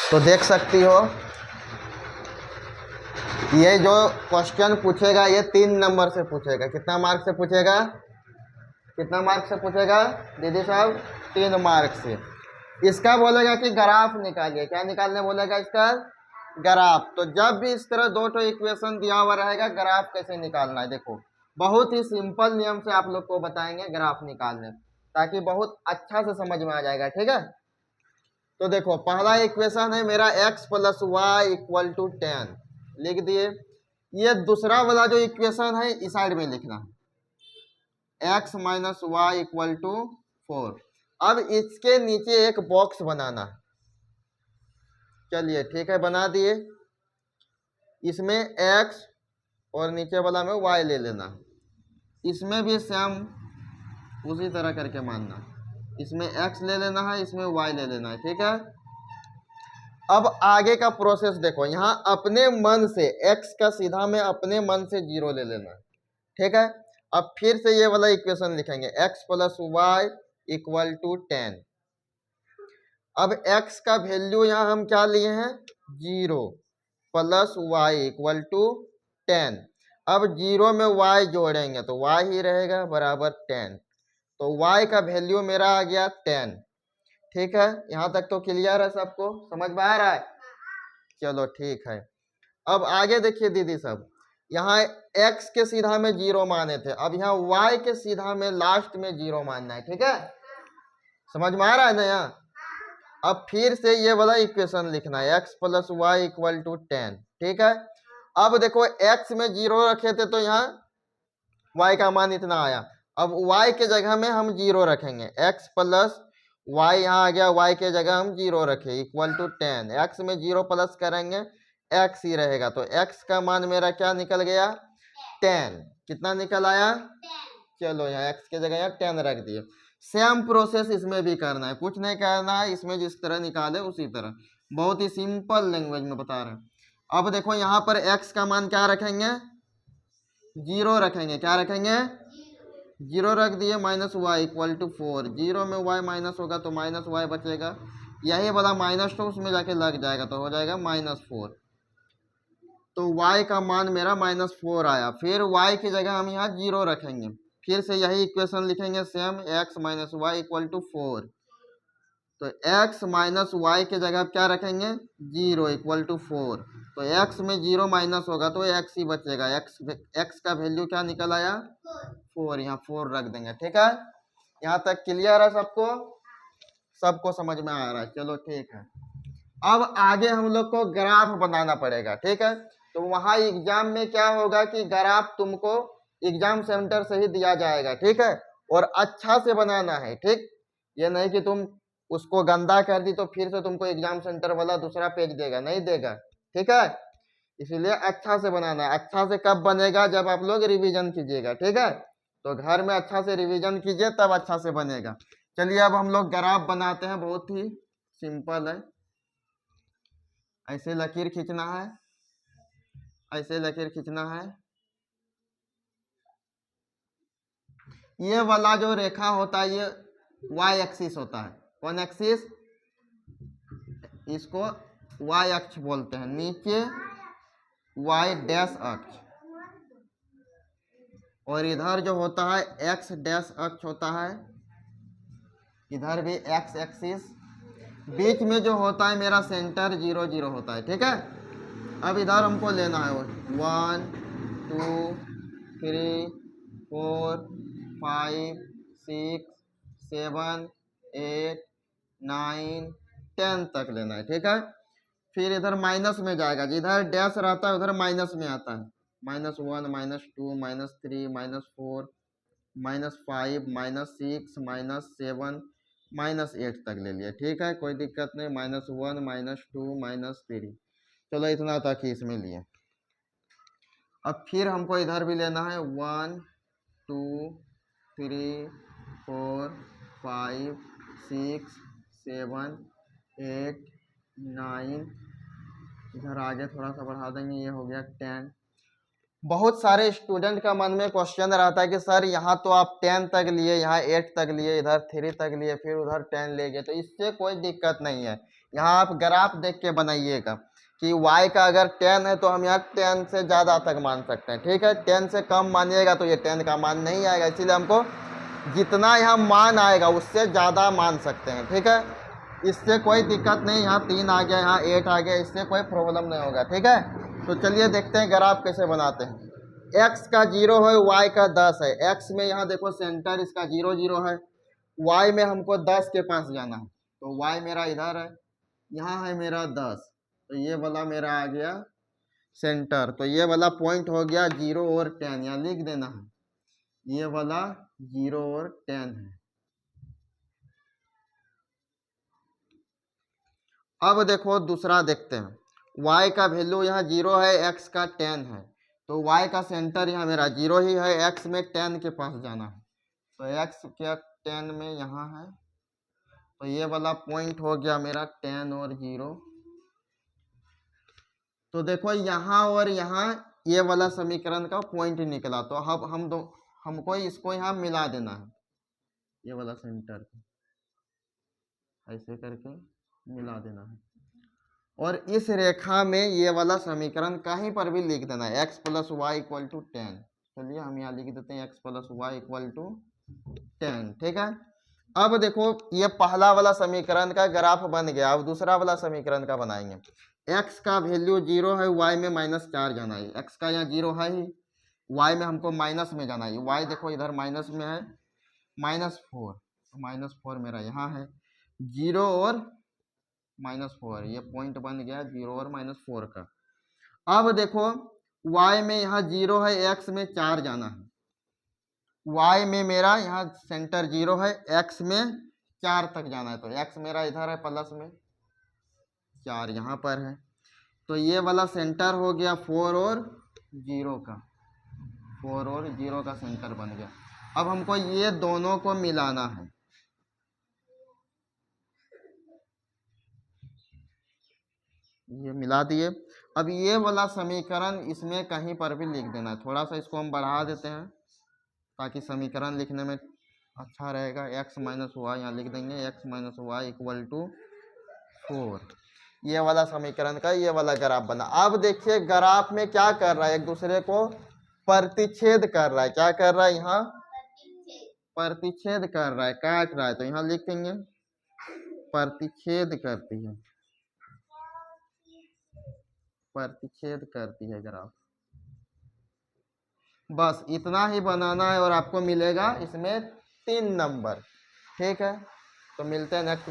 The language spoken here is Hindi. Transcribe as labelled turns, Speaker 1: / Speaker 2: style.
Speaker 1: तो देख सकती हो ये जो क्वेश्चन पूछेगा ये 3 नंबर से पूछेगा। कितना मार्क से पूछेगा? कितना मार्क से पूछेगा दीदी साहब? 3 मार्क से। इसका बोलेगा कि ग्राफ निकालिए। क्या निकालने बोलेगा इसका? ग्राफ। तो जब भी इस तरह दो तो इक्वेशन दिया हुआ रहेगा, ग्राफ कैसे निकालना है देखो, बहुत ही सिंपल नियम से आप लोग को बताएंगे ग्राफ निकालने, ताकि बहुत अच्छा से समझ में आ जाएगा। ठीक है, तो देखो पहला इक्वेशन है मेरा x plus y equal to 10 लिख दिए। ये दूसरा वाला जो इक्वेशन है इस साइड में लिखना है, x minus y equal to 4। अब इसके नीचे एक बॉक्स बनाना है। चलिए ठीक है, बना दिए। इसमें x और नीचे वाला में y ले लेना। इसमें भी सेम उसी तरह करके मानना, इसमें x ले लेना है, इसमें y ले लेना है। ठीक है, अब आगे का प्रोसेस देखो, यहाँ अपने मन से x का सीधा में अपने मन से 0 ले लेना है। ठीक है, अब फिर से ये वाला इक्वेशन लिखेंगे, x plus y equal to 10। अब x का वैल्यू यहाँ हम क्या लिए हैं? 0 प्लस वाई इक्वल टू 10। अब 0 में y जोड़ेंगे तो y ही रहेगा बराबर 10। तो y का वैल्यू मेरा आ गया 10। ठीक है, यहाँ तक तो क्लियर है, सबको समझ में आ रहा है? चलो ठीक है, अब आगे देखिए दीदी सब, यहाँ x के सीधा में 0 माने थे, अब यहाँ y के सीधा में लास्ट में 0 मानना है। ठीक है, समझ में आ रहा है ना? यहाँ अब फिर से ये वाला इक्वेशन लिखना है, x plus y equal to 10। ठीक है, अब देखो x में 0 रखे थे तो यहाँ y का मान इतना आया। अब y के जगह में हम 0 रखेंगे, x प्लस वाई यहाँ आ गया, y के जगह हम 0 रखे इक्वल टू 10। x में 0 प्लस करेंगे x ही रहेगा, तो x का मान मेरा क्या निकल गया? 10। कितना निकल आया? चलो यहाँ x के जगह यहाँ 10 रख दिए। सेम प्रोसेस इसमें भी करना है, कुछ नहीं करना है, इसमें जिस तरह निकाले उसी तरह, बहुत ही सिंपल लैंग्वेज में बता रहे हैं। अब देखो यहाँ पर x का मान क्या रखेंगे? 0 रखेंगे। क्या रखेंगे? 0 रख दिए, माइनस वाई इक्वल टू 4। 0 में y माइनस होगा तो माइनस वाई बचेगा, यही वाला माइनस तो उसमें जाके लग जाएगा तो हो जाएगा -4। तो y का मान मेरा -4 आया। फिर y की जगह हम यहाँ 0 रखेंगे, फिर से यही इक्वेशन लिखेंगे same, x minus y equal to 4। तो x माइनस वाई के जगह क्या रखेंगे? 0 इक्वल टू 4। तो x में 0 माइनस होगा तो x ही बचेगा, x का वैल्यू क्या निकल आया? 4। यहाँ 4 रख देंगे। ठीक है, यहाँ तक क्लियर है सबको? सबको समझ में आ रहा है? चलो ठीक है, अब आगे हम लोग को ग्राफ बनाना पड़ेगा। ठीक है, तो वहां एग्जाम में क्या होगा कि ग्राफ तुमको एग्जाम सेंटर से ही दिया जाएगा। ठीक है, और अच्छा से बनाना है। ठीक, ये नहीं कि तुम उसको गंदा कर दी तो फिर से तुमको एग्जाम सेंटर वाला दूसरा पेज देगा, नहीं देगा। ठीक है, इसीलिए अच्छा से बनाना है। अच्छा से कब बनेगा? जब आप लोग रिवीजन कीजिएगा। ठीक है, तो घर में अच्छा से रिवीजन कीजिए तब अच्छा से बनेगा। चलिए अब हम लोग ग्राफ बनाते हैं, बहुत ही सिंपल है। ऐसे लकीर खींचना है, ऐसे लकीर खींचना है। ये वाला जो रेखा होता है ये y एक्सिस होता है। कौन एक्सिस? इसको y अक्ष बोलते हैं। नीचे y डैश अक्ष, और इधर जो होता है x डैश अक्ष होता है, इधर भी x एक्सिस। बीच में जो होता है मेरा सेंटर 0 0 होता है। ठीक है, अब इधर हमको लेना है 1 2 3 4 5 6 7 8 9 10 तक लेना है। ठीक है, फिर इधर माइनस में जाएगा, जिधर डैश रहता है उधर माइनस में आता है, -1 -2 -3 -4 -5 -6 -7 -8 तक ले लिया। ठीक है, कोई दिक्कत नहीं, -1 -2 -3, चलो इतना तक ही इसमें लिए। अब फिर हमको इधर भी लेना है 1 2 3 4 5 6 7 8 9, इधर आगे थोड़ा सा बढ़ा देंगे, ये हो गया 10। बहुत सारे स्टूडेंट का मन में क्वेश्चन रहता है कि सर यहाँ तो आप 10 तक लिए, यहाँ 8 तक लिए, इधर 3 तक लिए, फिर उधर 10 ले गए। तो इससे कोई दिक्कत नहीं है, यहाँ आप ग्राफ देख के बनाइएगा कि y का अगर 10 है तो हम यहाँ 10 से ज़्यादा तक मान सकते हैं, ठीक है। 10 से कम मानिएगा तो ये 10 का मान नहीं आएगा, इसीलिए हमको जितना यहाँ मान आएगा उससे ज़्यादा मान सकते हैं, ठीक है। इससे कोई दिक्कत नहीं, यहाँ 3 आ गया, यहाँ 8 आ गया, इससे कोई प्रॉब्लम नहीं होगा, ठीक है। तो चलिए देखते हैं ग्राफ कैसे बनाते हैं। x का 0 है, y का 10 है। x में यहाँ देखो सेंटर इसका 0 0 है, y में हमको 10 के पास जाना है, तो y मेरा इधर है, यहाँ है मेरा 10, तो ये वाला मेरा आ गया सेंटर। तो ये वाला पॉइंट हो गया 0 और 10, यहाँ लिख देना है, ये वाला 0 और 10 है। अब देखो दूसरा देखते हैं, y का वैल्यू यहाँ 0 है, x का 10 है, तो y का सेंटर यहाँ मेरा 0 ही है, x में 10 के पास जाना है, तो x क्या 10 में यहाँ है, तो ये वाला पॉइंट हो गया मेरा 10 और 0। तो देखो यहाँ और यहाँ ये वाला समीकरण का पॉइंट निकला, तो अब हमको इसको यहाँ मिला देना है, ये वाला सेंटर ऐसे करके मिला देना है, और इस रेखा में ये वाला समीकरण कहीं पर भी लिख देना है, x plus y equal to 10। चलिए हम यहाँ लिख देते हैं x plus y equal to 10, ठीक है। अब देखो ये पहला वाला समीकरण का ग्राफ बन गया, अब दूसरा वाला समीकरण का बनाएंगे। x का वैल्यू 0 है, y में -4 जाना है, x का यहाँ 0 है ही, y में हमको माइनस में जाना है, y देखो इधर माइनस में है, -4, तो -4 मेरा यहाँ है, 0 और -4, ये पॉइंट बन गया 0 और -4 का। अब देखो y में यहाँ 0 है, x में 4 जाना है, y में मेरा यहाँ सेंटर 0 है, x में 4 तक जाना है, तो x मेरा इधर है प्लस में, 4 यहाँ पर है, तो ये वाला सेंटर हो गया 4 और 0 का, 4 और 0 का सेंटर बन गया। अब हमको ये दोनों को मिलाना है, ये मिला दिए। अब ये वाला समीकरण इसमें कहीं पर भी लिख देना है, थोड़ा सा इसको हम बढ़ा देते हैं ताकि समीकरण लिखने में अच्छा रहेगा। x माइनस वाई यहाँ लिख देंगे, x minus y equal to 4, ये वाला समीकरण का ये वाला ग्राफ बना। अब देखिए ग्राफ में क्या कर रहा है, एक दूसरे को प्रतिच्छेद कर रहा है, क्या कर रहा है, यहाँ प्रतिच्छेद कर रहा है, काट रहा है, तो यहाँ लिखेंगे प्रतिच्छेद करती है, प्रतिच्छेद करती है ग्राफ। बस इतना ही बनाना है और आपको मिलेगा इसमें 3 नंबर, ठीक है। तो मिलते हैं नेक्स्ट